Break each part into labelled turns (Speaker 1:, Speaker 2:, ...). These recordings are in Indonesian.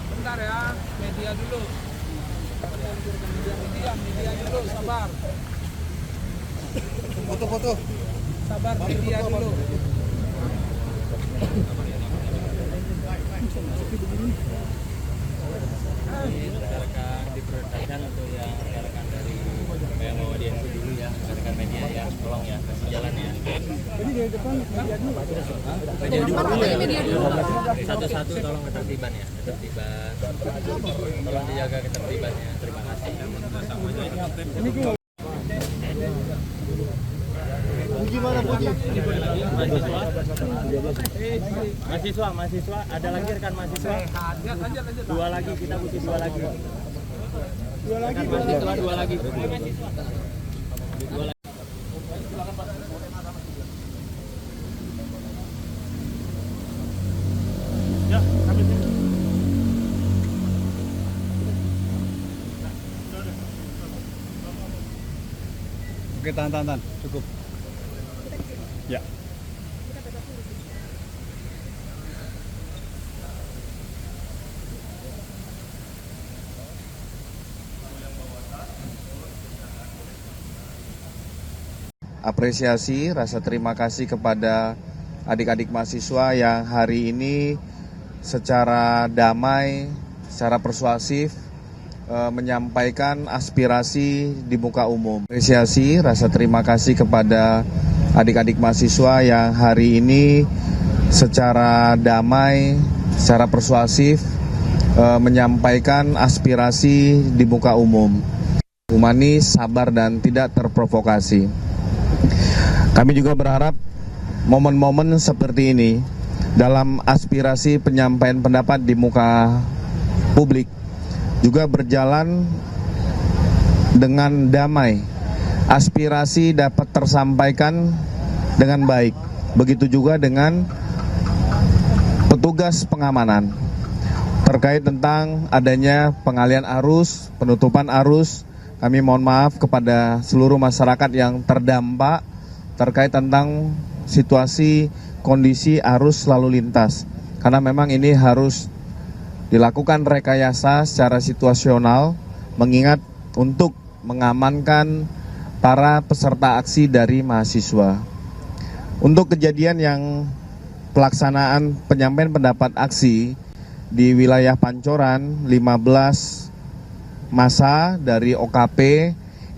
Speaker 1: Bentar ya, media dulu. Media dulu, sabar.
Speaker 2: Foto-foto.
Speaker 1: Sabar, media dulu.
Speaker 3: Ini rekan-rekan diprioritaskan untuk yang rekan-rekan dari yang mau audiensi dulu ya, rekan media ya, tolong ya kasih jalan ya.
Speaker 2: Ini di depan media dulu.
Speaker 3: Media dulu. Satu-satu tolong ketertiban ya, ketertiban. Tolong dijaga ketertibannya. Terima kasih.
Speaker 2: Gimana Puji?
Speaker 3: Mahasiswa, ada lagi rekan mahasiswa?
Speaker 1: Lanjut.
Speaker 3: Dua lagi, kita butuh dua lagi.
Speaker 2: Dua lagi.
Speaker 3: Mahasiswa dua lagi.
Speaker 2: Ya, kami Oke, tahan. Cukup. Ya.
Speaker 4: Apresiasi, rasa terima kasih kepada adik-adik mahasiswa yang hari ini secara damai, secara persuasif menyampaikan aspirasi di muka umum. Apresiasi, rasa terima kasih kepada adik-adik mahasiswa yang hari ini secara damai, secara persuasif menyampaikan aspirasi di muka umum. Humanis, sabar, dan tidak terprovokasi. Kami juga berharap momen-momen seperti ini dalam aspirasi penyampaian pendapat di muka publik juga berjalan dengan damai. Aspirasi dapat tersampaikan dengan baik. Begitu juga dengan petugas pengamanan terkait tentang adanya pengalian arus, penutupan arus. Kami mohon maaf kepada seluruh masyarakat yang terdampak terkait tentang situasi kondisi arus lalu lintas. Karena memang ini harus dilakukan rekayasa secara situasional, mengingat untuk mengamankan para peserta aksi dari mahasiswa. Untuk kejadian yang pelaksanaan penyampaian pendapat aksi di wilayah Pancoran, 15 masa dari OKP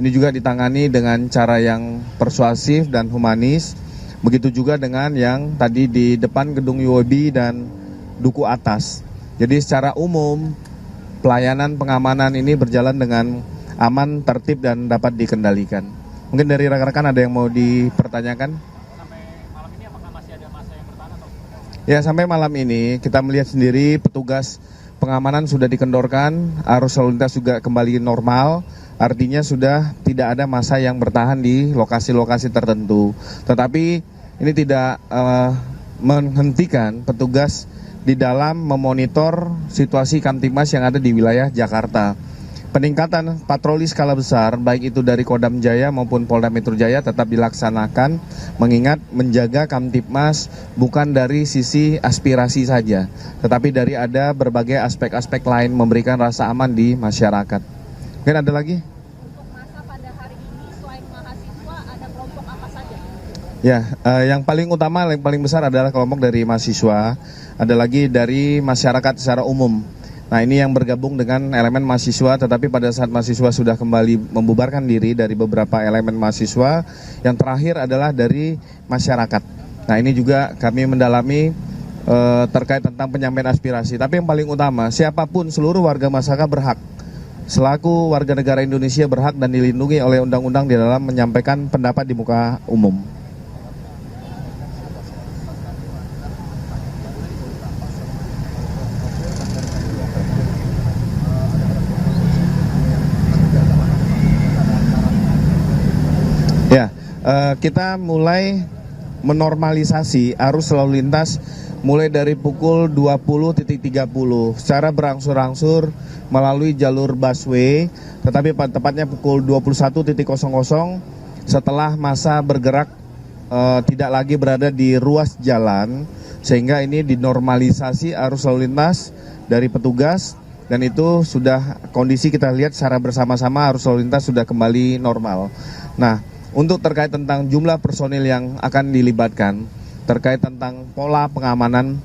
Speaker 4: ini juga ditangani dengan cara yang persuasif dan humanis. Begitu juga dengan yang tadi di depan gedung UOB dan Duku Atas. Jadi secara umum pelayanan pengamanan ini berjalan dengan aman, tertib, dan dapat dikendalikan. Mungkin dari rekan-rekan ada yang mau dipertanyakan?
Speaker 3: Sampai malam ini apakah masih ada masa yang bertahan atau?
Speaker 4: Ya, sampai malam ini kita melihat sendiri petugas pengamanan sudah dikendorkan, arus lalu lintas juga kembali normal, artinya sudah tidak ada massa yang bertahan di lokasi-lokasi tertentu. Tetapi ini tidak menghentikan petugas di dalam memonitor situasi Kamtibmas yang ada di wilayah Jakarta. Peningkatan patroli skala besar, baik itu dari Kodam Jaya maupun Polda Metro Jaya tetap dilaksanakan, mengingat menjaga Kamtibmas bukan dari sisi aspirasi saja, tetapi dari ada berbagai aspek-aspek lain memberikan rasa aman di masyarakat. Mungkin ada lagi?
Speaker 5: Untuk masa pada hari ini selain mahasiswa ada kelompok apa saja?
Speaker 4: Ya, yang paling utama, yang paling besar adalah kelompok dari mahasiswa, ada lagi dari masyarakat secara umum. Nah, ini yang bergabung dengan elemen mahasiswa, tetapi pada saat mahasiswa sudah kembali membubarkan diri dari beberapa elemen mahasiswa, yang terakhir adalah dari masyarakat. Nah, ini juga kami mendalami terkait tentang penyampaian aspirasi. Tapi yang paling utama, siapapun seluruh warga masyarakat berhak, selaku warga negara Indonesia berhak dan dilindungi oleh undang-undang di dalam menyampaikan pendapat di muka umum. Ya, kita mulai menormalisasi arus lalu lintas mulai dari pukul 20.30 secara berangsur-angsur melalui jalur busway, tetapi tepatnya pukul 21.00 setelah massa bergerak tidak lagi berada di ruas jalan, sehingga ini dinormalisasi arus lalu lintas dari petugas, dan itu sudah kondisi kita lihat secara bersama-sama arus lalu lintas sudah kembali normal. Nah, untuk terkait tentang jumlah personil yang akan dilibatkan, terkait tentang pola pengamanan,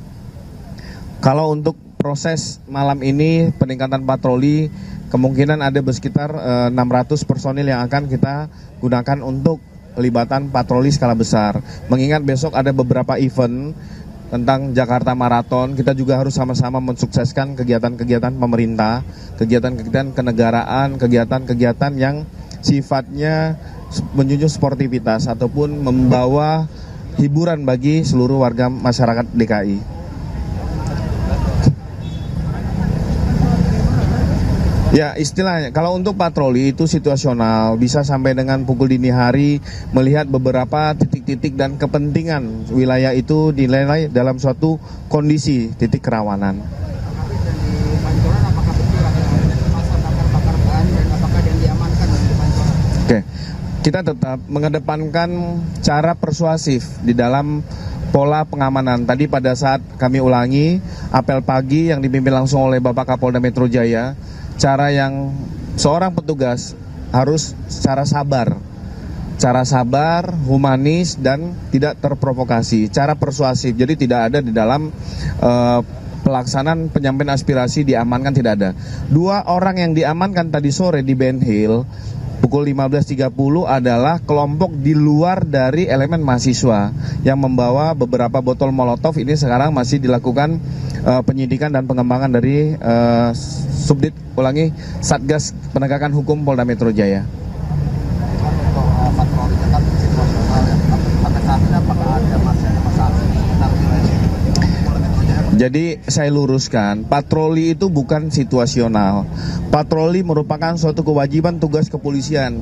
Speaker 4: kalau untuk proses malam ini peningkatan patroli kemungkinan ada sekitar 600 personil yang akan kita gunakan untuk pelibatan patroli skala besar. Mengingat besok ada beberapa event tentang Jakarta Marathon, kita juga harus sama-sama mensukseskan kegiatan-kegiatan pemerintah, kegiatan-kegiatan kenegaraan, kegiatan-kegiatan yang sifatnya menjunjung sportivitas ataupun membawa hiburan bagi seluruh warga masyarakat DKI. Ya, istilahnya kalau untuk patroli itu situasional, bisa sampai dengan pukul dini hari, melihat beberapa titik-titik dan kepentingan wilayah itu dinilai dalam suatu kondisi titik kerawanan. Oke, kita tetap mengedepankan cara persuasif di dalam pola pengamanan. Tadi pada saat kami ulangi apel pagi yang dipimpin langsung oleh Bapak Kapolda Metro Jaya, cara yang seorang petugas harus cara sabar, humanis, dan tidak terprovokasi. Cara persuasif, jadi tidak ada di dalam pelaksanaan penyampaian aspirasi diamankan, tidak ada. 2 orang yang diamankan tadi sore di Ben Hill pukul 15.30 adalah kelompok di luar dari elemen mahasiswa yang membawa beberapa botol molotov. Ini sekarang masih dilakukan penyidikan dan pengembangan dari Subdit Satgas Penegakan Hukum Polda Metro Jaya. Jadi saya luruskan, patroli itu bukan situasional. Patroli merupakan suatu kewajiban tugas kepolisian.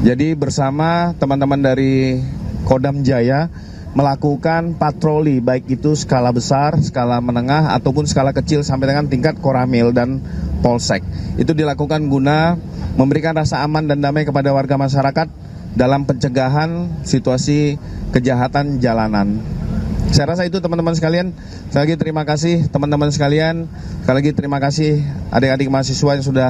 Speaker 4: Jadi bersama teman-teman dari Kodam Jaya melakukan patroli, baik itu skala besar, skala menengah, ataupun skala kecil sampai dengan tingkat Koramil dan Polsek. Itu dilakukan guna memberikan rasa aman dan damai kepada warga masyarakat dalam pencegahan situasi kejahatan jalanan. Saya rasa itu teman-teman sekalian. Sekali lagi terima kasih teman-teman sekalian. Sekali lagi terima kasih adik-adik mahasiswa yang sudah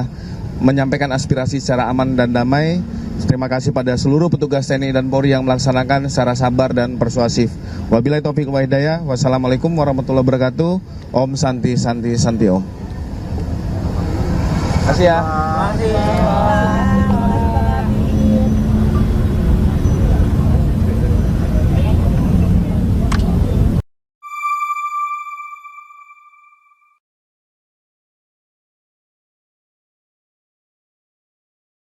Speaker 4: menyampaikan aspirasi secara aman dan damai. Terima kasih pada seluruh petugas TNI dan Polri yang melaksanakan secara sabar dan persuasif. Wabillahi taufiq wal hidayah. Wassalamualaikum warahmatullahi wabarakatuh. Om Santi Santi Santi Om. Terima kasih ya.